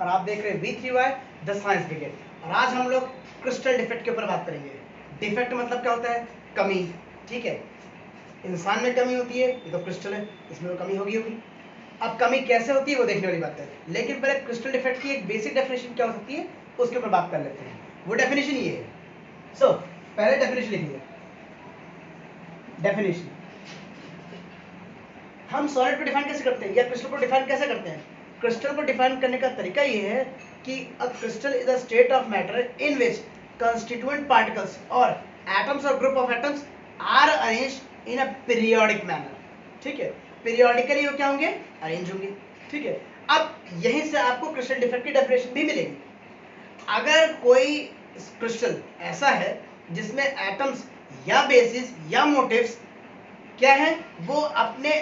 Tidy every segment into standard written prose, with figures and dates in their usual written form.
और आप देख रहे हैं V3Y द साइंस ब्रिगेड। और आज हम लोग क्रिस्टल डिफेक्ट के ऊपर बात करेंगे। डिफेक्ट मतलब क्या होता है? कमी। ठीक है, इंसान में कमी होती है, ये तो क्रिस्टल है, इसमें तो कमी होगी। अब कमी कैसे होती है वो देखने वाली बात है, लेकिन पहले क्रिस्टल डिफेक्ट की एक बेसिक डेफिनेशन क्या हो सकती है उसके ऊपर बात कर लेते हैं। वो डेफिनेशन ये है। सो पहले डेफिनेशन लिखिए। डेफिनेशन हम सॉलिड को डिफाइन कैसे करते हैं या क्रिस्टल को डिफाइन कैसे करते हैं? क्रिस्टल को डिफाइन करने का तरीका ये है कि a crystal is a state of matter in which constituent particles और एटम्स और group of atoms are arranged in a periodic manner. ठीक है, पीरियोडिकली वो क्या होंगे? अरेंज होंगे। ठीक है, अब यहीं से आपको क्रिस्टल डिफेक्ट की डेफिनेशन भी मिलेगी। अगर कोई क्रिस्टल ऐसा है जिसमें एटम्स या बेसिस या मोटिव्स क्या है, वो अपने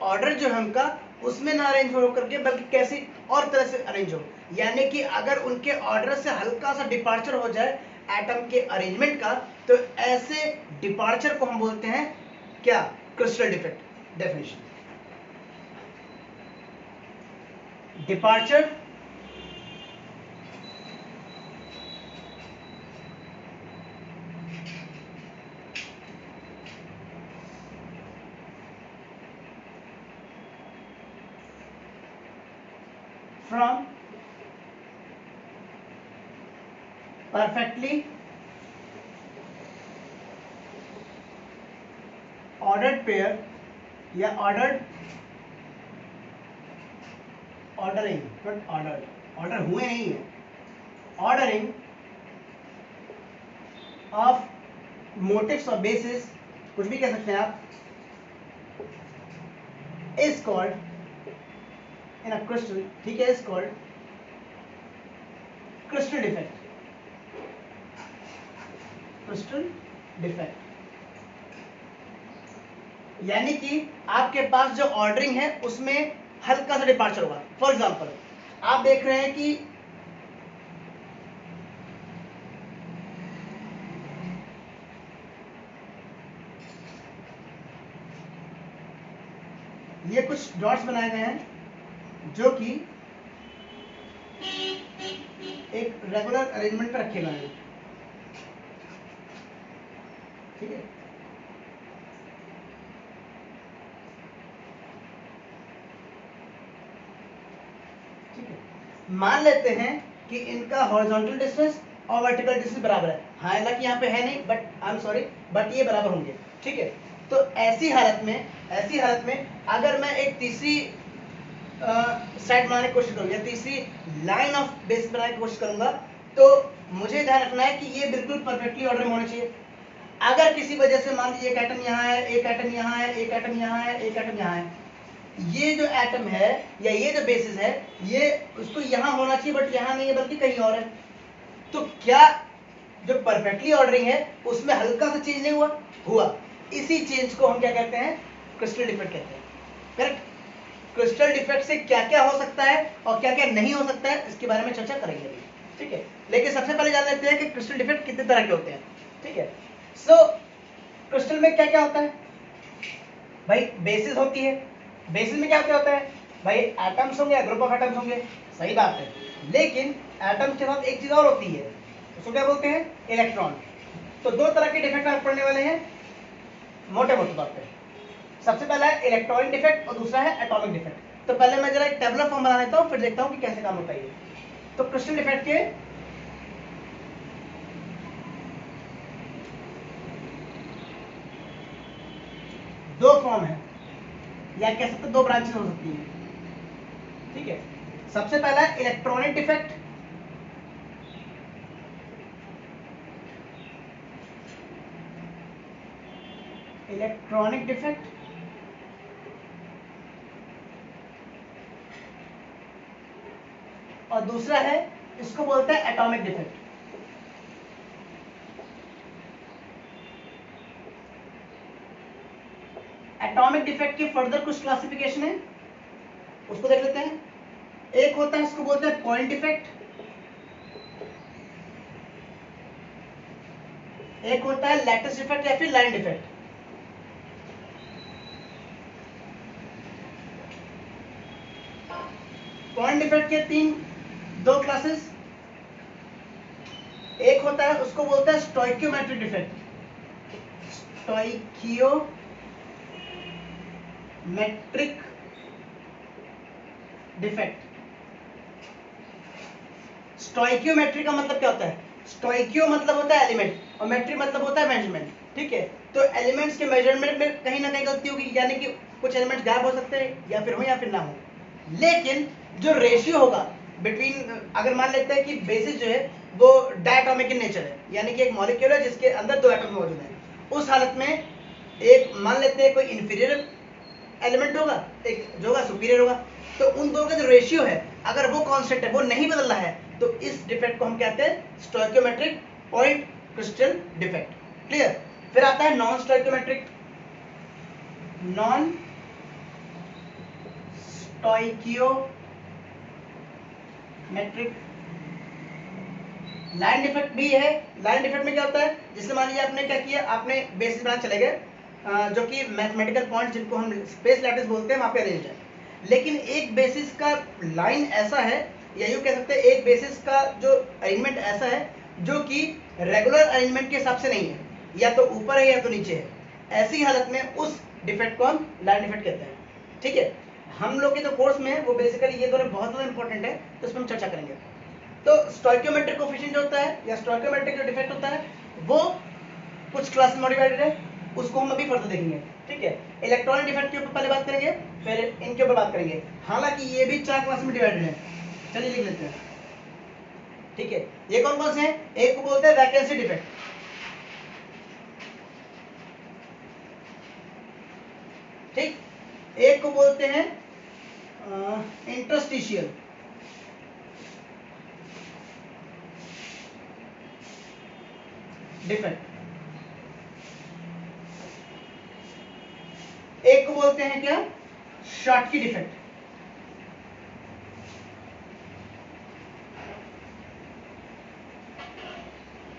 ऑर्डर जो है उनका उसमें ना अरेंज हो करके बल्कि कैसी और तरह से अरेंज हो, यानी कि अगर उनके ऑर्डर से हल्का सा डिपार्चर हो जाए एटम के अरेंजमेंट का, तो ऐसे डिपार्चर को हम बोलते हैं क्या? Crystal defect. Definition, departure from perfectly ordered pair या ordering, not ordered, ऑर्डर हुए नहीं है, ऑर्डरिंग ऑफ मोटिव्स और बेसिस, कुछ भी कह सकते हैं आप, is called in a crystal. ठीक है, is called crystal defect. Crystal defect यानी कि आपके पास जो ऑर्डरिंग है उसमें हल्का सा डिपार्चर होगा। फॉर एग्जांपल आप देख रहे हैं कि ये कुछ डॉट्स बनाए गए हैं जो कि एक रेगुलर अरेंजमेंट पे रखे गए हैं। ठीक है, ठीक है, मान लेते हैं कि इनका हॉरिजॉन्टल डिस्टेंस और वर्टिकल डिस्टेंस बराबर है। हालांकि यहाँ पे है नहीं, but I am sorry, but ये बराबर होंगे। ठीक है, तो ऐसी हालत में अगर मैं एक तीसरी साइड बनाने की कोशिश करूंगा या तीसरी लाइन ऑफ बेस बनाने की कोशिश करूंगा, तो मुझे ध्यान रखना है कि ये बिल्कुल परफेक्टली ऑर्डर में होना चाहिए। अगर किसी वजह से मान लीजिए एक एटम यहाँ है, एक एटम यहाँ है, एक एटम यहाँ है, एक एटम यहाँ है, ये जो एटम है या ये जो बेसिस है ये उसको यहाँ होना चाहिए बट यहाँ नहीं है बल्कि कहीं और है, तो क्या जो परफेक्टली ऑर्डरिंग है उसमें हल्का सा चेंज नहीं हुआ? इसी चेंज को हम क्या कहते हैं? क्रिस्टल डिफेक्ट कहते हैं। करेक्ट। क्रिस्टल डिफेक्ट से क्या क्या हो सकता है और क्या क्या नहीं हो सकता है इसके बारे में चर्चा करेंगे अभी। ठीक है, लेकिन सबसे पहले जान लेते हैं कि क्रिस्टल डिफेक्ट कितने तरह के होते हैं। ठीक है, सो क्रिस्टल में क्या क्या होता है भाई? बेसिस होती है। बेसिस में क्या क्या होता है भाई? एटम्स होंगे या ग्रुप ऑफ एटम्स होंगे। सही बात है, लेकिन एटम्स के साथ एक चीज और होती है, उसको क्या बोलते हैं? इलेक्ट्रॉन। तो दो तरह के डिफेक्ट आप पढ़ने वाले हैं मोटे मोटे तौर पे। सबसे पहला है इलेक्ट्रॉनिक डिफेक्ट और दूसरा है एटॉमिक डिफेक्ट। तो पहले मैं जरा एक टेबलर फॉर्म बना लेता हूं, फिर देखता हूं कि कैसे काम होता है ये। तो क्रिस्टल डिफेक्ट के दो फॉर्म है या कह सकते दो ब्रांचेस हो सकती है। ठीक है, सबसे पहला है इलेक्ट्रॉनिक डिफेक्ट। इलेक्ट्रॉनिक डिफेक्ट और दूसरा है, इसको बोलते हैं एटॉमिक डिफेक्ट। एटॉमिक डिफेक्ट की फर्दर कुछ क्लासिफिकेशन है, उसको देख लेते हैं। एक होता है, इसको बोलते हैं पॉइंट डिफेक्ट। एक होता है लैटिस डिफेक्ट या फिर लाइन डिफेक्ट। पॉइंट डिफेक्ट के तीन दो क्लासेस, एक होता है उसको बोलते हैं stoichiometric defect, stoichiometric defect. Stoichiometry का मतलब क्या होता है? स्टोइकियो मतलब होता है एलिमेंट और मेट्री मतलब होता है मेजरमेंट, ठीक है। तो एलिमेंट्स के मेजरमेंट में कहीं ना कहीं गलती होगी, यानी कि कुछ एलिमेंट्स गायब हो सकते हैं या फिर हो या फिर ना हो, लेकिन जो रेशियो होगा बिटवीन, अगर मान लेते हैं कि बेसिस जो है वो डायटोमिक इन नेचर है, यानी कि एक मॉलिक्यूल है जिसके अंदर दो एटम मौजूद हैं, उस हालत में एक मान लेते हैं कोई इंफीरियर एलिमेंट होगा, एक जो होगा सुपीरियर होगा, तो उन दोनों का जो रेशियो है अगर वो कांस्टेंट है, वो नहीं बदल रहा है, तो इस डिफेक्ट को हम कहते हैं stoichiometric point crystal defect. Clear? फिर आता है non stoichiometric, non stoichiometric line defect भी है। लाइन डिफेक्ट में क्या होता है, जैसे मान लीजिए आपने क्या किया, आपने बेसिस बना चले गए, जो कि मैथमेटिकल पॉइंट जिनको हम स्पेस लैटिस बोलते हैं वहां पे अरेंज है, लेकिन एक बेसिस का लाइन ऐसा है, या यूं कह सकते हैं एक बेसिस का जो अरेंजमेंट ऐसा है जो कि रेगुलर अरेंजमेंट के हिसाब से नहीं है, या तो ऊपर है या तो नीचे है, ऐसी हालत में उस डिफेक्ट को हम लाइन डिफेक्ट कहते हैं, ठीक है। हम लोग के जो कोर्स में है वो बेसिकली ये दोनों बहुत ज़्यादा इंपॉर्टेंट है, तो इस पर हम चर्चा करेंगे। तो स्टोइकियोमेट्रिक कोफिशिएंट जो होता है या स्टोइकियोमेट्रिक जो डिफेक्ट होता है वो कुछ क्लास में डिवाइडेड है, उसको हम अभी फर्दर देखेंगे, ठीक है। इलेक्ट्रॉनिक डिफेक्ट के ऊपर पहले बात करेंगे, फिर इनके ऊपर बात करेंगे, हालांकि ये भी 4 क्लास में डिवाइडेड है। चलिए लिख लेते हैं, ठीक है। ये कौन कौन से हैं? एक को बोलते हैं वैकेंसी डिफेक्ट, ठीक, एक को बोलते हैं इंटरस्टिशियल, डिफेक्ट, एक को बोलते हैं क्या, शॉटकी डिफेक्ट,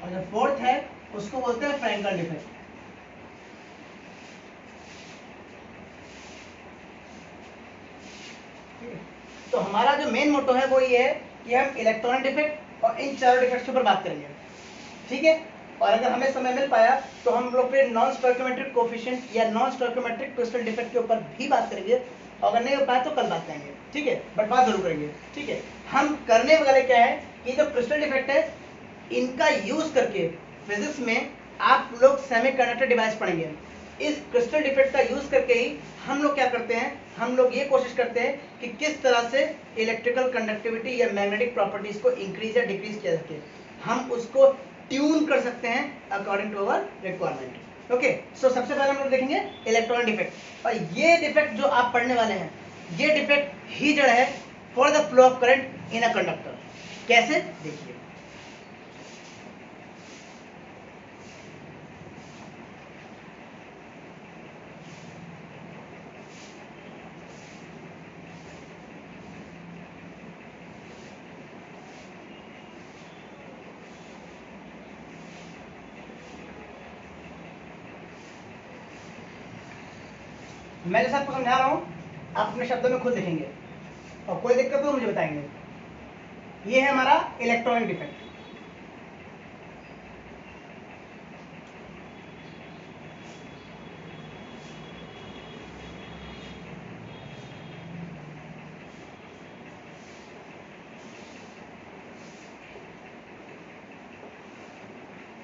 और जो फोर्थ है उसको बोलते हैं फ्रैंकल डिफेक्ट। तो हमारा जो मेन मोटो है वो ये है कि हम इलेक्ट्रॉनिक डिफेक्ट और इन चारों डिफेक्ट्स के ऊपर बात करेंगे, ठीक है। और अगर हमें समय मिल पाया तो हम लोग फिर नॉन स्टोइकियोमेट्रिक कोफिशिएंट या नॉन स्टोइकियोमेट्रिक क्रिस्टल डिफेक्ट के ऊपर भी बात करेंगे, और अगर नहीं हो पाया तो कल बात करेंगे, ठीक है, बट बात जरूर करेंगे, ठीक है। हम करने वाले क्या है कि जो क्रिस्टल डिफेक्ट है इनका यूज करके फिजिक्स में आप लोग सेमीकंडक्टर डिवाइस पढ़ेंगे। इस क्रिस्टल डिफेक्ट का यूज करके ही हम लोग क्या करते हैं, हम लोग ये कोशिश करते हैं कि किस तरह से इलेक्ट्रिकल कंडक्टिविटी या मैग्नेटिक प्रॉपर्टीज को इंक्रीज या डिक्रीज किया सके, हम उसको ट्यून कर सकते हैं according to our requirement. Okay, so सबसे पहले हम लोग देखेंगे इलेक्ट्रॉनिक डिफेक्ट, और ये डिफेक्ट जो आप पढ़ने वाले हैं ये डिफेक्ट ही जड़ है for the flow of current in a conductor. कैसे, देखिए। मैं जैसे आपको समझा रहा हूं आप अपने शब्दों में खुद लिखेंगे, और कोई दिक्कत हो तो मुझे बताएंगे। ये है हमारा इलेक्ट्रॉनिक डिफेक्ट।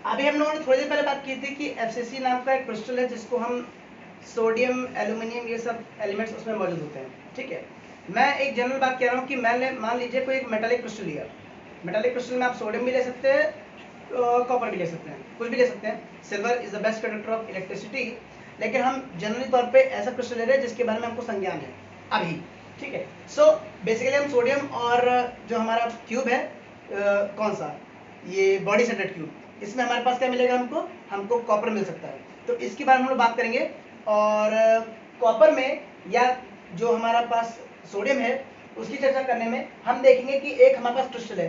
अभी हम लोगों ने थोड़ी देर पहले बात की थी कि एफसीसी नाम का एक क्रिस्टल है जिसको हम सोडियम, एल्यूमिनियम, ये सब एलिमेंट्स उसमें मौजूद होते हैं, ठीक है। मैं एक जनरल बात कह रहा हूँ कि मैंने मान लीजिए कोई एक मेटालिक क्रिस्टल लिया, मेटालिक क्रिस्टल में आप सोडियम भी ले सकते हैं, कॉपर भी ले सकते हैं, कुछ भी ले सकते हैं। Silver is the best conductor of electricity, लेकिन हम जनरली तौर पे ऐसा क्रिस्टल ले रहे हैं जिसके बारे में हमको संज्ञान है अभी, ठीक है। सो बेसिकली हम सोडियम और जो हमारा क्यूब है कौन सा, ये बॉडी सेंटर्ड क्यूब, इसमें हमारे पास क्या मिलेगा, हमको कॉपर मिल सकता है, तो इसके बारे में हम लोग बात करेंगे। और कॉपर में या जो हमारा पास सोडियम है उसकी चर्चा करने में हम देखेंगे कि एक हमारे पास क्रिस्टल है,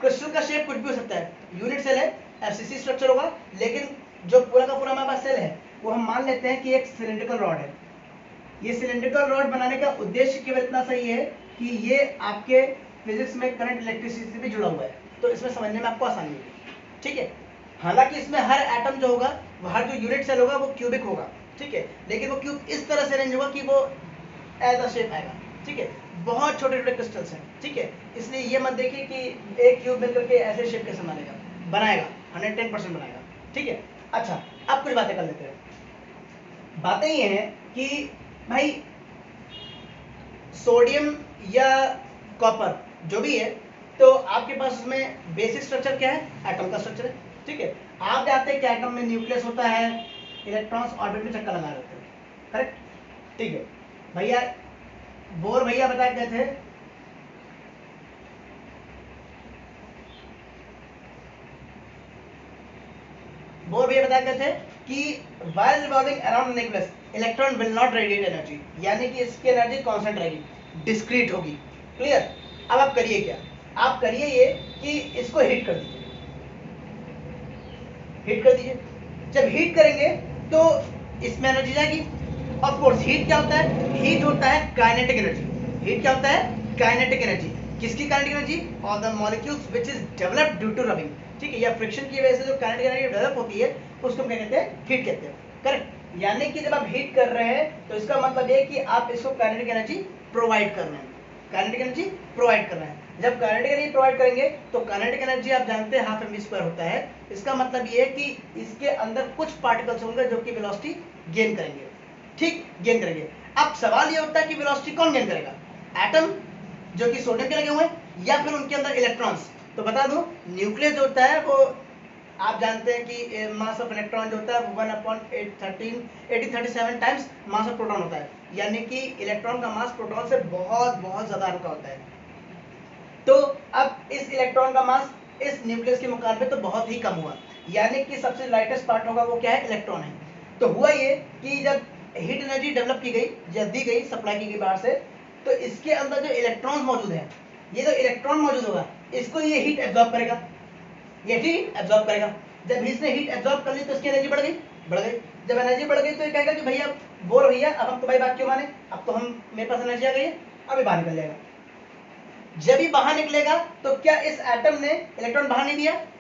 क्रिस्टल का शेप कुछ भी हो सकता है, यूनिट सेल है, एफसीसी स्ट्रक्चर होगा, लेकिन जो पूरा का पूरा हमारे पास सेल है वो हम मान लेते हैं कि एक सिलिंड्रिकल रॉड है। ये सिलिंड्रिकल रॉड बनाने का उद्देश्य केवल इतना सही है कि ये आपके फिजिक्स में करंट इलेक्ट्रिसिटी भी जुड़ा हुआ है, तो इसमें समझने में आपको आसानी होगी, ठीक है। हालांकि इसमें हर एटम जो होगा, हर जो यूनिट सेल होगा वो क्यूबिक होगा, ठीक है, लेकिन वो क्यूब इस तरह से अरेंज होगा कि वो एज अ शेप आएगा, ठीक है। बहुत छोटे छोटे क्रिस्टल्स हैं, ठीक है, इसलिए ये मत देखिए कि एक क्यूब मिलकर के ऐसे शेप कैसे बनाएगा 110% बनाएगा, ठीक है। अच्छा, अब कुछ बातें कर लेते हैं। बातें ये हैं कि भाई सोडियम या कॉपर जो भी है, तो आपके पास उसमें बेसिक स्ट्रक्चर क्या है, एटम का स्ट्रक्चर है, ठीक है। आप जानते हैं कि एटम में न्यूक्लियस होता है, इलेक्ट्रॉन्स ऑर्बिट में चक्कर लगा रहते हैं, करेक्ट, ठीक है। भैया बोर भैया बता गए थे कि while revolving around nucleus electron will not radiate energy, यानी कि इसकी एनर्जी कांस्टेंट रहेगी, डिस्क्रीट होगी, क्लियर। अब आप करिए क्या, आप करिए ये कि इसको हीट कर दीजिए, जब हीट करेंगे तो इसमें एनर्जी जाएगी। ऑफ कोर्स हीट क्या होता है, हीट होता है काइनेटिक एनर्जी। हीट क्या होता है, काइनेटिक एनर्जी। किसकी kinetic energy, of the molecules which is developed due to rubbing, ठीक है, या फ्रिक्शन की वजह से जो काइनेटिक एनर्जी डेवलप होती है उसको क्या कहते हैं, हीट कहते हैं, करेक्ट। यानी कि जब आप हीट कर रहे हैं तो इसका मतलब ये कि आप इसको काइनेटिक एनर्जी प्रोवाइड कर रहे हैं, काइनेटिक एनर्जी प्रोवाइड कर रहे हैं। जब काइनेटिक एनर्जी प्रोवाइड करेंगे तो काइनेटिक एनर्जी आप जानते हैं हाफ mv² होता है। इसका मतलब ये है कि इसके अंदर कुछ पार्टिकल्स होंगे जो कि वेलोसिटी गेन करेंगे, ठीक, गेन करेंगे। अब सवाल ये उठता है कि वेलोसिटी कौन गेन करेगा, एटम जो कि सोडियम के लगे हुए हैं या फिर उनके अंदर इलेक्ट्रॉन्स। तो बता दूं, न्यूक्लियस जो होता है वो आप जानते हैं कि मास ऑफ इलेक्ट्रॉन जो होता है वो 1/1837 टाइम्स मास ऑफ प्रोटॉन होता है, यानी कि इलेक्ट्रॉन का मास प्रोटॉन से बहुत बहुत ज्यादा हल्का होता है। तो अब इस इलेक्ट्रॉन का मास इस न्यूक्लियस के मुकाबले तो बहुत ही कम हुआ, यानी कि सबसे लाइटेस्ट पार्ट होगा वो क्या है, इलेक्ट्रॉन है। तो हुआ ये कि जब हीट एनर्जी डेवलप की गई या दी गई, सप्लाई की गई बाहर से, तो इसके अंदर जो इलेक्ट्रॉन मौजूद है, ये जो इलेक्ट्रॉन मौजूद होगा इसको ये हीट एब्जॉर्ब करेगा, ये हीट एब्जॉर्ब करेगा। जब इसने हीट एब्जॉर्ब कर ली तो इसकी एनर्जी बढ़ गई। जब एनर्जी बढ़ गई तो ये कहेगा कि भैया बोर भैया अब हम तुम्हारी बात क्यों माने, अब तो हम मेरे पास एनर्जी आ गई है, अब ये बाहर निकल जाएगा। जब ही बाहर निकलेगा तो क्या इस एटम ने इलेक्ट्रॉन बाहर नहीं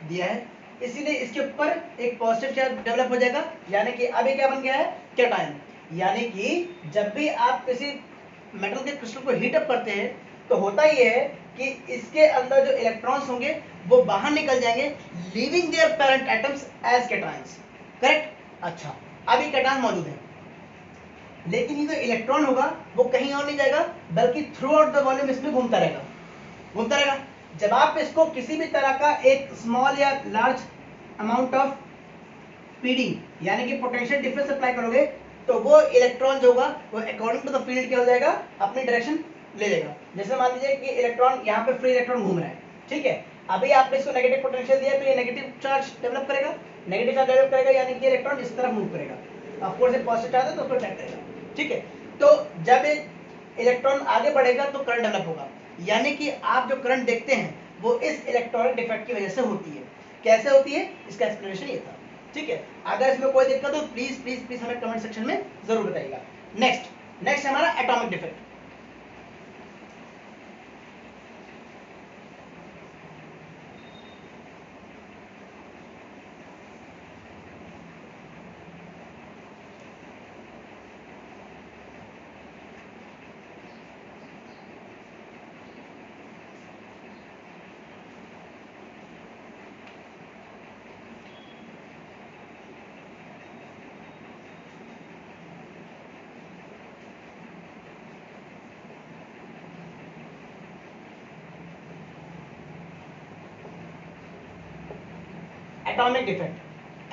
दिया है, इसीलिए इसके ऊपर एक पॉजिटिव चार्ज डेवलप हो जाएगा, यानी कि अब ये क्या बन गया है, कैटायन। यानी कि जब भी आप किसी मेटल के क्रिस्टल को हीट अप करते हैं तो होता ये है कि इसके अंदर जो इलेक्ट्रॉन्स होंगे वो बाहर निकल जाएंगे, leaving their parent atoms as cations, correct. अच्छा, अब ये कैटायन मौजूद है, लेकिन ये जो इलेक्ट्रॉन होगा वो कहीं और नहीं जाएगा, बल्कि थ्रू आउट द वॉल्यूम इसमें घूमता रहेगा। जब आप इसको किसी भी तरह का एक स्मॉल या लार्ज अमाउंट ऑफ पीडी यानी कि पोटेंशियल डिफरेंस अप्लाई करोगे तो वो इलेक्ट्रॉन जो होगा वो अकॉर्डिंग टू द फील्ड क्या हो जाएगा, अपनी डायरेक्शन ले लेगा। जैसे मान लीजिए कि इलेक्ट्रॉन यहाँ पे फ्री इलेक्ट्रॉन घूम रहा है, ठीक है, अभी आपने इसको नेगेटिव पोटेंशियल दिया तो ये नेगेटिव चार्ज डेवलप करेगा, यानी कि इलेक्ट्रॉन इस तरफ मूव करेगा। ऑफ कोर्स पॉजिटिव चार्ज है तो उसको अट्रैक्ट करेगा, ठीक है। तो जब इलेक्ट्रॉन आगे बढ़ेगा तो करंट डेवलप होगा, यानी कि आप जो करंट देखते हैं वो इस इलेक्ट्रॉनिक डिफेक्ट की वजह से होती है। कैसे होती है, इसका एक्सप्लेनेशन ये था, ठीक है। अगर इसमें कोई दिक्कत हो प्लीज प्लीज प्लीज हमें कमेंट सेक्शन में जरूर बताइएगा। नेक्स्ट हमारा एटॉमिक डिफेक्ट।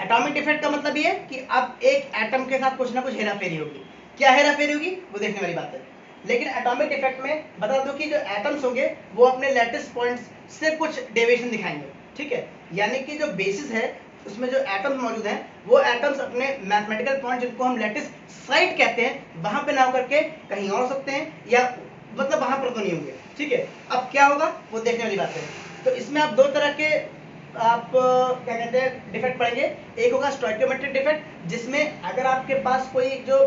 एटॉमिक डिफेक्ट का मतलब ये है कि अब एक एटम के साथ कुछ ना कुछ हेराफेरी होगी। क्या हेराफेरी होगी वो देखने वाली बात है। लेकिन एटॉमिक डिफेक्ट में बता दो कि जो एटम्स होंगे वो अपने लैटिस पॉइंट्स से कुछ डेविएशन दिखाएंगे, ठीक है। यानी कि जो बेसिस है उसमें जो एटम्स मौजूद हैं वो एटम्स अपने मैथमेटिकल पॉइंट जिनको हम लैटिस साइट कहते हैं वहां पे ना होकर के कहीं और हो सकते हैं, या मतलब वहां पर तो नहीं होंगे, ठीक है। अब क्या होगा वो देखने वाली बात है। तो इसमें आप दो तरह के आप क्या कहते हैं डिफेक्ट पढ़ेंगे। एक होगा स्टोइकियोमेट्रिक डिफेक्ट, जिसमें अगर आपके पास कोई जो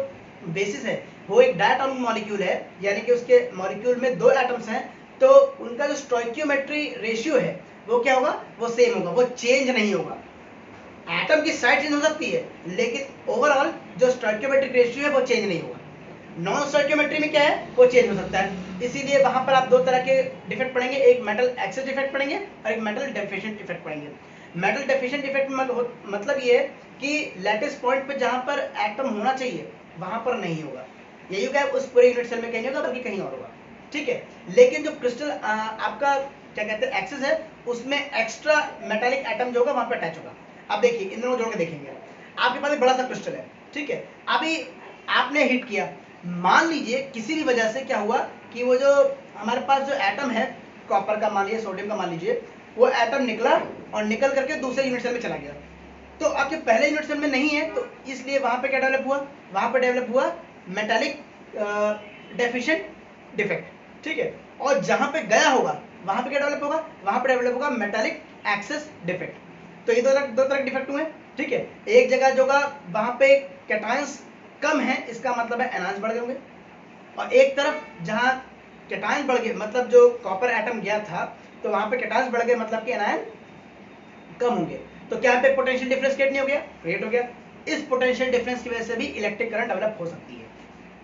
बेसिस है वो एक डायटोमिक मॉलिक्यूल है, यानी कि उसके मॉलिक्यूल में दो एटम्स हैं, तो उनका जो स्टोइकियोमेट्री रेशियो है वो क्या होगा, वो सेम होगा, वो चेंज नहीं होगा। एटम की साइज चेंज हो सकती है लेकिन ओवरऑल जो स्टोइकियोमेट्रिक रेशियो है वो चेंज नहीं होगा। नॉन स्टोइकियोमेट्री में क्या है, वो चेंज हो सकता है। इसीलिए वहां पर आप दो तरह के डिफेक्ट पढ़ेंगे, एक मेटल एक्सेस डिफेक्ट पढ़ेंगे और एक मेटल डेफिशिएंट डिफेक्ट पढ़ेंगे। मेटल डेफिशिएंट डिफेक्ट मतलब ये है कि लैटिस पॉइंट पे जहां पर एटम होना चाहिए वहां पर नहीं होगा। यही होगा उस पूरे यूनिट सेल में कहीं नहीं होगा बल्कि कहीं और होगा, ठीक है। लेकिन जो क्रिस्टल आपका क्या कहते हैं एक्सेस है, उसमें एक्स्ट्रा मेटालिक एटम जो होगा वहां पर अटैच होगा। अब देखिए इन दोनों जोड़ के देखेंगे, आपके पास एक बड़ा सा क्रिस्टल है, ठीक है। अभी आपने हिट किया, मान लीजिए किसी भी वजह से क्या हुआ कि वो जो हमारे पास जो एटम है कॉपर का मान लीजिए, सोडियम का मान लीजिए, वो एटम निकला और निकल करके दूसरे यूनिट सेल में चला गया। तो आपके पहले यूनिट सेल में नहीं है तो इसलिए वहां पे क्या डेवलप हुआ, वहां पे डेवलप हुआ मेटालिक डेफिशिएंट डिफेक्ट, ठीक है। और जहां पे गया होगा वहां पे क्या डेवलप होगा, वहां पे डेवलप होगा मेटालिक एक्सेस डिफेक्ट। तो ये दो तरह के डिफेक्ट हुए, ठीक है। एक जगह जो वहां पे कैटायंस कम है इसका मतलब है एनायंस बढ़ गए होंगे, और एक तरफ जहां कैटायंस बढ़ गए मतलब जो कॉपर एटम गया था तो वहां पे कैटायंस बढ़ गए मतलब कि एनायन कम होंगे। तो क्या पे पोटेंशियल डिफरेंस क्रिएट नहीं हो गया, क्रिएट हो गया। इस पोटेंशियल डिफरेंस की वजह से भी इलेक्ट्रिक करंट डेवलप हो सकती है,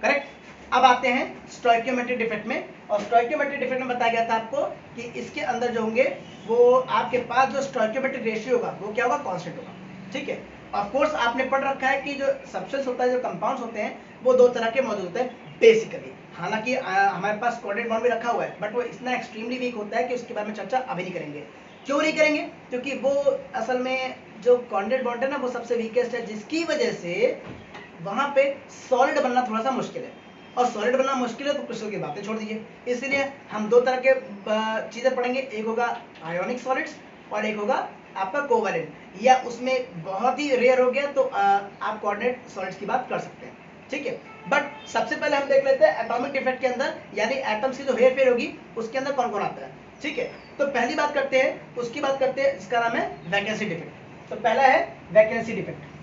करेक्ट। अब आते हैं स्टोइकियोमेट्रिक डिफेक्ट में, और स्टोइकियोमेट्रिक डिफेक्ट में बताया गया था आपको कि इसके अंदर जो होंगे वो आपके पास जो स्टोइकियोमेट्रिक रेशियो होगा वो क्या होगा, कांस्टेंट होगा, ठीक है। ऑफ कोर्स आपने पढ़ रखा है कि जो सब्सटेंस होता है, जो कंपाउंड्स होते हैं वो दो तरह के मौजूद होते हैं बेसिकली। हालांकि हमारे पास कोऑर्डिनेट बॉन्ड भी रखा हुआ है बट वो इतना एक्सट्रीमली वीक होता है कि उसके बारे में चर्चा अभी नहीं करेंगे। क्यों नहीं करेंगे, क्योंकि वो असल में जो कोऑर्डिनेट बॉन्ड है ना वो सबसे वीकेस्ट है, जिसकी वजह से वहां पे सॉलिड बनना थोड़ा सा मुश्किल है, और सॉलिड बनना मुश्किल है तो क्रिस्टल की बातें छोड़ दीजिए। इसलिए हम दो तरह के चीजें पढ़ेंगे, एक होगा आयोनिक सॉलिड्स और एक होगा आपका कोवैलेंट, या उसमें बहुत ही रेयर हो गया तो आप कोऑर्डिनेट सॉलिड्स की बात कर सकते हैं, ठीक है। बट सबसे पहले हम देख लेते हैं एटॉमिक डिफेक्ट के अंदर, यानी एटम्स की जो हेर फेर होगी उसके अंदर कौन कौन आता है, ठीक है। तो पहली बात करते हैं, उसकी बात करते हैं, इसका नाम है वैकेंसी डिफेक्ट। तो पहला है vacancy defect.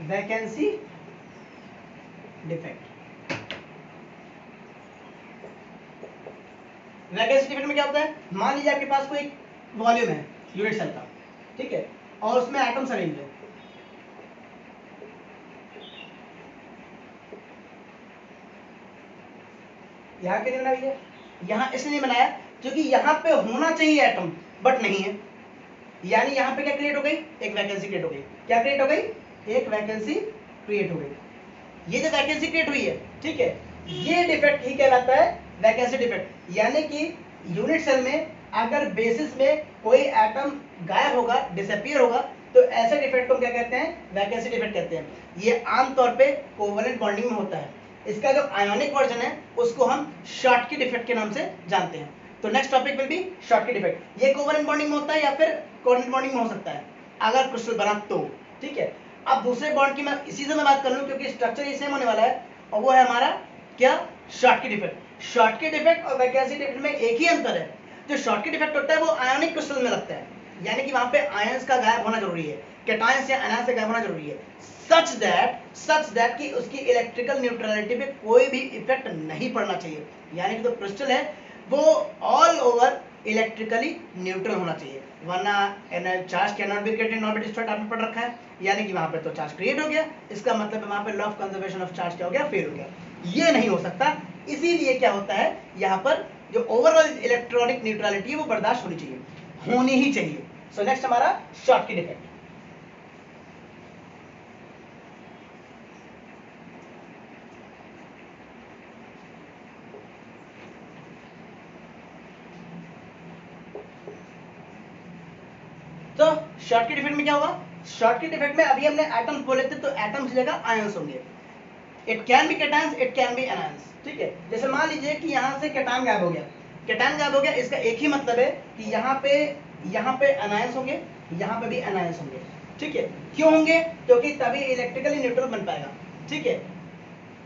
Vacancy defect, vacancy defect में क्या होता है, मान लीजिए आपके पास कोई एक वॉल्यूम है यूनिट सेल का, ठीक है, और उसमें एटम्स अरेंज है। यहाँ क्यों नहीं बना भैया, यहाँ इसलिए नहीं बनाया क्योंकि यहाँ पे होना चाहिए एटम बट नहीं है, यानी यहाँ पे क्या क्रिएट हो गई, एक वैकेंसी क्रिएट हो गई। क्या क्रिएट हो गई, एक वैकेंसी क्रिएट हो गई। ये जो वैकेंसी क्रिएट हुई है, ठीक है, ये डिफेक्ट ही कहलाता है वैकेंसी डिफेक्ट। यानी कि यूनिट सेल में अगर बेसिस में कोई एटम गायब होगा, डिसअपीयर होगा, तो ऐसे डिफेक्ट को क्या कहते हैं, वैकेंसी डिफेक्ट कहते हैं। ये आमतौर पे कोवैलेंट बॉन्डिंग में होता है। इसका जो आयोनिक वर्जन है उसको हम शॉर्टकी डिफेक्ट के नाम से जानते हैं। तो next topic will be Schottky defect. ये कोवैलेंट बॉन्डिंग में होता है या फिर कोऑर्डिनेट बॉन्डिंग में हो सकता है अगर क्रिस्टल बना तो, ठीक है। अब दूसरे बॉन्ड की मैं इसी से मैं बात कर लूं क्योंकि स्ट्रक्चर ही सेम होने वाला है, और वो है हमारा क्या, शॉर्टकी डिफेक्ट। शॉर्टकी डिफेक्ट और वैकेंसी डिफेक्ट में एक ही अंतर है, जो शॉर्टकी डिफेक्ट होता है वो आयोनिक क्रिस्टल में लगता है, यानी कि वहां पे आयंस का गायब होना जरूरी है, कैटायंस या एनायंस से गायब होना जरूरी है, सच दैट कि उसकी इलेक्ट्रिकल न्यूट्रलिटी पे कोई भी इफेक्ट नहीं पड़ना चाहिए। यानी कि जो क्रिस्टल है वो ऑल ओवर इलेक्ट्रिकली न्यूट्रल होना चाहिए, वरना charge can not be created not be destroyed आपने पढ़ रखा है। यानी कि वहां पे तो चार्ज क्रिएट हो गया, इसका मतलब वहां पे law of conservation of charge क्या हो गया, फेल हो गया। ये नहीं हो सकता, इसीलिए क्या होता है यहाँ पर जो ओवरऑल इलेक्ट्रॉनिक न्यूट्रलिटी है वो बर्दाश्त होनी चाहिए, होनी ही चाहिए। सो नेक्स्ट हमारा शॉर्टकी डिफेक्ट। तो शॉर्टकी डिफेक्ट में क्या होगा, शॉर्टकी डिफेक्ट में अभी हमने एटम्स बोले थे तो एटम्स की जगह आयंस होंगे। It can be cations, it can be anions, ठीक है। जैसे मान लीजिए कि यहाँ से कैटायन गायब हो गया, कैटायन गायब हो गया, इसका एक ही मतलब है कि यहाँ पे एनायंस होंगे, यहाँ पे भी एनायंस होंगे, ठीक है। क्यों होंगे, क्योंकि तभी इलेक्ट्रिकली न्यूट्रल बन पाएगा, ठीक है।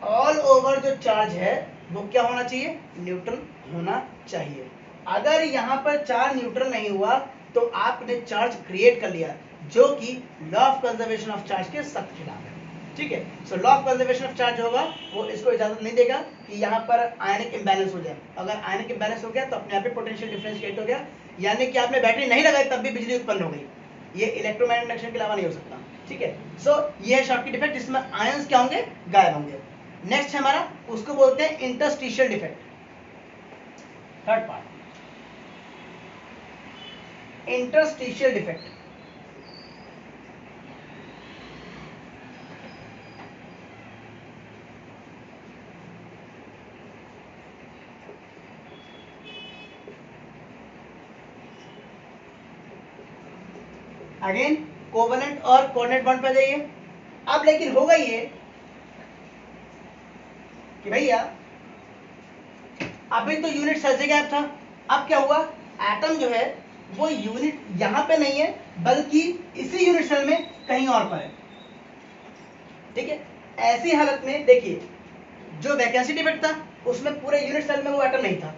ऑल ओवर जो चार्ज है वो क्या होना चाहिए, न्यूट्रल होना चाहिए। अगर यहाँ पर चार्ज न्यूट्रल नहीं हुआ तो आपने चार्ज क्रिएट कर लिया, जो कि law of conservation of charge के सख्त खिलाफ है। ठीक है। So law of conservation of charge होगा वो इसको इजाजत नहीं देगा कि यहाँ पर आयनिक इम्बैलेंस हो जाए। अगर आयनिक इम्बैलेंस हो गया तो अपने आप ही पोटेंशियल डिफरेंस क्रिएट हो गया, यानी कि आपने बैटरी नहीं लगाई तब भी बिजली उत्पन्न हो गई। ये इलेक्ट्रोमैग्नेटिक इंडक्शन के अलावा नहीं हो सकता। ठीक है। सो ये है शॉर्टकट डिफेक्ट जिसमें आयंस क्या होंगे, गायब होंगे। नेक्स्ट है हमारा, उसको बोलते हैं interstitial defect. Third part, interstitial defect. Again covalent और कोऑर्डिनेट बॉन्ड पे जाइए। अब लेकिन होगा ये कि भैया अभी तो यूनिट सेल से गैप था, अब क्या हुआ, एटम जो है वो यूनिट यहां पे नहीं है बल्कि इसी यूनिट सेल में कहीं और पर है। ठीक है। ऐसी हालत में देखिए जो वैकेंसी डिफेक्ट था उसमें पूरे यूनिट सेल में वो एटम नहीं था।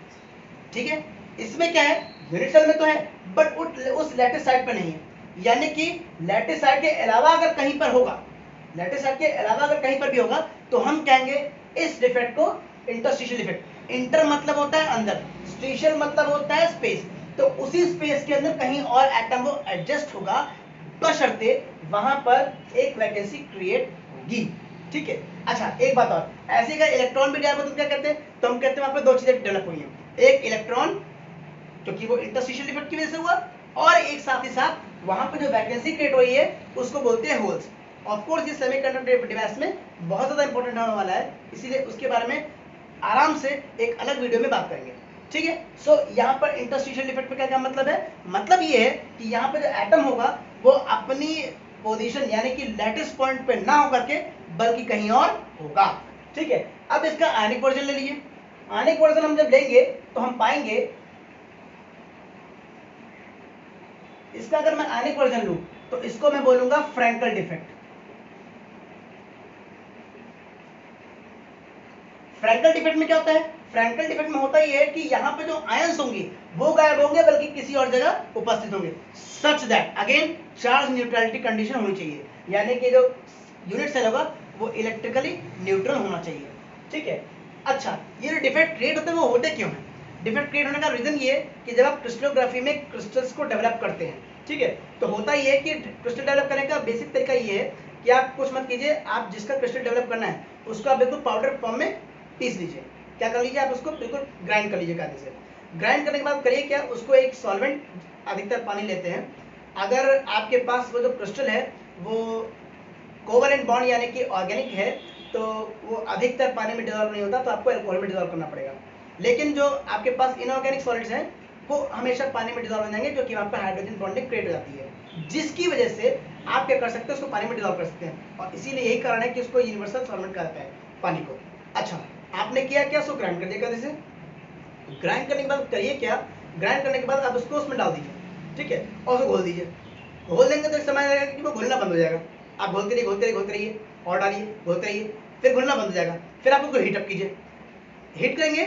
ठीक है। इसमें क्या है, यूनिट सेल में तो है बट उस लैटिस साइड पर नहीं है, यानी कि लैटिस साइड के अलावा अगर कहीं पर होगा, लैटिस साइड के अलावा अगर कहीं पर भी होगा तो हम कहेंगे इस डिफेक्ट को इंटरस्टिशियल डिफेक्ट। इंटर मतलब होता है अंदर, स्टिशियल मतलब होता है स्पेस, तो उसी स्पेस के अंदर कहीं और एटम वो एडजस्ट होगा बशर्ते वहां पर एक वैकेंसी क्रिएट होगी। ठीक है। अच्छा एक बात और, ऐसे अगर इलेक्ट्रॉन भी डेवलप हो तो क्या कहते हैं, तो हम कहते हैं वहां पर दो चीजें डेवलप हुई हैं, एक इलेक्ट्रॉन क्योंकि वो इंटरस्टिशियल डिफेक्ट की वजह से हुआ, और एक साथ ही साथ वहां पे जो वैकेंसी क्रिएट हुई है उसको बोलते हैं होल्स। ऑफ कोर्स ये सेमीकंडक्टर डिवाइस में बहुत ज्यादा इंपॉर्टेंट होने वाला है, इसीलिए उसके बारे में आराम से एक अलग वीडियो में बात करेंगे। ठीक है। सो यहाँ पर इंटरस्टिशियल डिफेक्ट का क्या मतलब है, मतलब ये है कि यहाँ पे जो एटम होगा वो अपनी पोजीशन यानी कि लैटिस पॉइंट पे ना होकर के बल्कि कहीं और होगा। ठीक है। अब इसका आयनिक वर्जन ले लीजिए। आयनिक वर्जन हम जब लेंगे तो हम पाएंगे, इसका अगर मैं आयनिक वर्जन लूं तो इसको मैं बोलूंगा फ्रैंकल डिफेक्ट। फ्रैंकल डिफेक्ट में क्या होता है, फ्रैंकल डिफेक्ट में होता ये है कि यहां पे जो आयंस होंगे वो गायब होंगे बल्कि किसी और जगह उपस्थित होंगे, such that again charge neutrality condition होनी चाहिए, यानी कि जो यूनिट सेल होगा वो इलेक्ट्रिकली न्यूट्रल होना चाहिए। ठीक है। अच्छा ये जो डिफेक्ट क्रिएट होते हैं वो होते क्यों हैं, डिफेक्ट क्रिएट होने का रीजन ये कि जब आप क्रिस्टलोग्राफी में क्रिस्टल्स को डेवलप करते हैं, ठीक है, तो होता ये है कि क्रिस्टल डेवलप करने का बेसिक तरीका ये है कि आप कुछ मत कीजिए, आप जिसका क्रिस्टल डेवलप करना है उसको आप बिल्कुल पाउडर फॉर्म में पीस लीजिए। क्या कर लीजिए, आप उसको बिल्कुल ग्राइंड कर लीजिए कायदे से। ग्राइंड करने के बाद करिए क्या, उसको एक सॉल्वेंट, अधिकतर पानी लेते हैं, अगर आपके पास वो जो क्रिस्टल है वो कोवेलेंट बॉन्ड यानी कि ऑर्गेनिक है तो वो अधिकतर पानी में डिजॉल्व नहीं होता, तो आपको अल्कोहल में डिजॉल्व करना पड़ेगा। लेकिन जो आपके पास इनऑर्गेनिक सॉलिड्स हैं वो हमेशा पानी में डिजॉल्व हो जाएंगे क्योंकि वहाँ पर हाइड्रोजन बॉन्डिंग क्रिएट हो जाती है, जिसकी वजह से आप क्या कर सकते हैं, उसको पानी में डिजॉल्व कर सकते हैं, और इसीलिए यही कारण है कि उसको यूनिवर्सल सॉल्वेंट कहा जाता है पानी को। अच्छा आपने किया क्या, उसको ग्राइंड कर दिया, जैसे ग्राइंड करने के बाद करिए क्या, ग्राइंड करने के बाद आप उसको उसमें डाल दीजिए, ठीक है, और उसको घोल दीजिए। घोल देंगे तो एक समय लगेगा कि वो घुलना बंद हो जाएगा, आप घोलते रहिए घोलते रहिए घोलते रहिए और डालिए, घोलते रहिए, फिर घुलना बंद हो जाएगा, फिर आप उसको हीट अप कीजिए। हीट करेंगे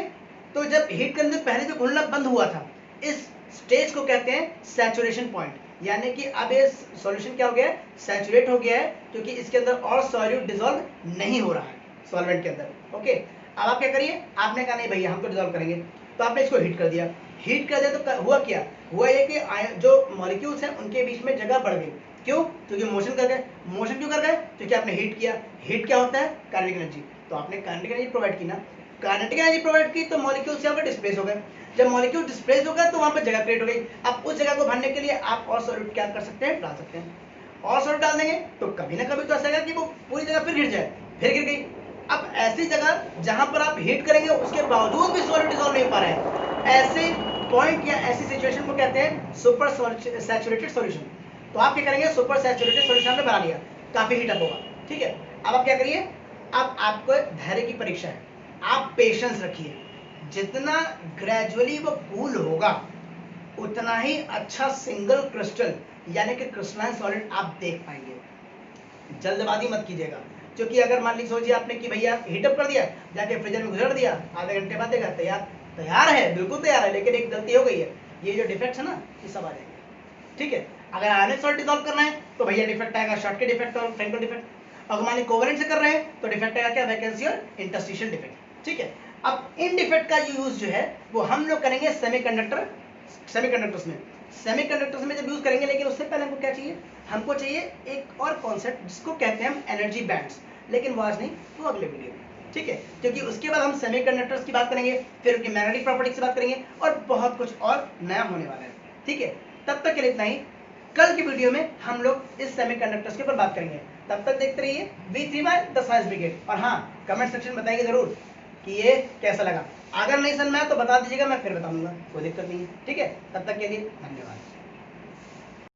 तो जब हीट करने से पहले जो घुलना बंद हुआ था, इस स्टेज को कहते हैं सैचुरेशन पॉइंट, यानी कि अब ये सॉल्यूशन क्या हो गया है, सैचुरेट हो गया है, क्योंकि इसके अंदर और सॉल्यूट डिसॉल्व नहीं हो रहा है सॉल्वेंट के अंदर। ओके, अब आप क्या करिए, आपने कहा नहीं भैया हम तो डिसॉल्व करेंगे, तो आपने इसको हीट कर दिया। हीट कर दिया तो हुआ क्या, हुआ ये कि जो मॉलिक्यूल्स हैं उनके बीच में जगह बढ़ गई, क्यों, क्योंकि मोशन कर गए। मोशन क्यों कर गए, क्योंकि आपने हीट किया। हीट क्या होता है, काइनेटिक एनर्जी, तो आपने काइनेटिक एनर्जी प्रोवाइड की ना, काइनेटिक एनर्जी प्रोवाइड की तो मॉलिक्यूल्स यहाँ पर डिस्प्लेस हो गए। जब मॉलिक्यूल डिस्प्लेस हो गए तो वहां पर जगह क्रिएट हो गई। अब उस जगह को भरने के लिए आप और सॉल्यूट क्या कर सकते हैं, डाल सकते हैं, और सॉल्यूट डाल देंगे तो कभी ना कभी तो ऐसा कि वो पूरी जगह फिर गिर जाए, फिर गिर गई। अब ऐसी जगह जहां पर आप हीट करेंगे उसके बावजूद भी सॉल्यूट डिसॉल्व नहीं हो पा रहा है, ऐसे पॉइंट या ऐसी सिचुएशन को कहते हैं सुपर सैचुरेटेड सॉल्यूशन। तो आप क्या करेंगे, सुपर सैचुरेटेड सॉल्यूशन आपने बना लिया, काफी हीट अप होगा, ठीक है। अब आप क्या करिए, अब आपको धैर्य की परीक्षा है, आप पेशेंस रखिए, जितना ग्रेजुअली वो कूल होगा उतना ही अच्छा सिंगल क्रिस्टल यानी कि क्रिस्टलाइन सॉलिड आप देख पाएंगे। जल्दबाजी मत कीजिएगा, क्योंकि अगर मान लीजिए सोचिए आपने कि भैया हीटअप कर दिया, जाके फ्रीजर में गुजर दिया, आधे घंटे बाद देखा तैयार, तैयार है, बिल्कुल तैयार है, लेकिन एक गलती हो गई है, ये जो डिफेक्ट्स है ना ये सब आ जाएंगे। ठीक है, अगर आयनिक सॉल्ट डिसॉल्व करना है तो भैया डिफेक्ट आएगा, शॉर्टकट डिफेक्ट और फ्रैंकल डिफेक्ट। अगर मान ली कोवेलेंट से कर रहे हैं तो डिफेक्ट आएगा क्या, वैकेंसी और इंटरस्टिशियल डिफेक्ट। ठीक है, अब इन डिफेक्ट का यूज जो है वो हम लोग करेंगे सेमीकंडक्टर्स में जब यूज करेंगे। लेकिन उससे पहले हमको क्या चाहिए, हमको चाहिए एक और कॉन्सेप्ट जिसको कहते हैं हम एनर्जी बैंड्स, लेकिन वो आज नहीं, वो अगले वीडियो में। ठीक है, क्योंकि उसके बाद हम सेमीकंडक्टर्स की बात करेंगे, फिर उनकी मैग्नेटिक प्रॉपर्टीज की बात करेंगे और बहुत कुछ और नया होने वाला है। ठीक है, तब तक के लिए इतना ही। कल की वीडियो में हम लोग इस सेमीकंडक्टर्स के ऊपर बात करेंगे। तब तक देखते रहिए V3 by the science brigade. और हाँ, कमेंट सेक्शन में बताइए जरूर कि ये कैसा लगा। अगर नहीं समझ में आया तो बता दीजिएगा, मैं फिर बता दूंगा, कोई दिक्कत नहीं है। ठीक है, तब तक के लिए धन्यवाद।